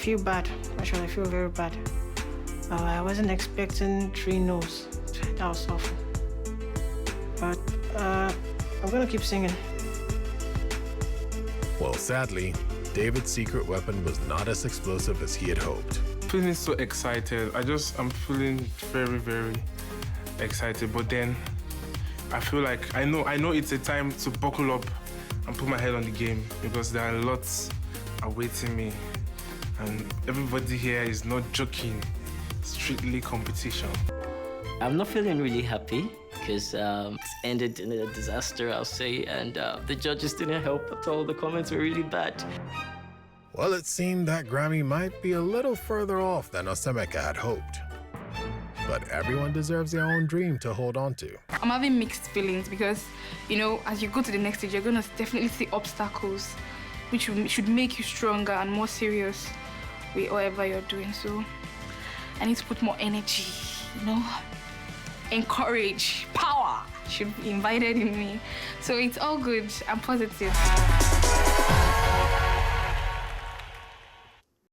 feel bad. Actually, I feel very bad. I wasn't expecting 3 no's. That was awful. But I'm gonna keep singing. Well, sadly, David's secret weapon was not as explosive as he had hoped. Feeling so excited. I'm feeling very, very excited. But then I feel like I know it's a time to buckle up and put my head on the game, because there are lots awaiting me. And everybody here is not joking, strictly competition. I'm not feeling really happy because it's ended in a disaster, I'll say, and the judges didn't help at all. The comments were really bad. Well, it seemed that Grammy might be a little further off than Osemeka had hoped. But everyone deserves their own dream to hold on to. I'm having mixed feelings because, you know, as you go to the next stage, you're going to definitely see obstacles, which should make you stronger and more serious with whatever you're doing. So I need to put more energy, you know, encourage, power should be invited in me. So it's all good. I'm positive.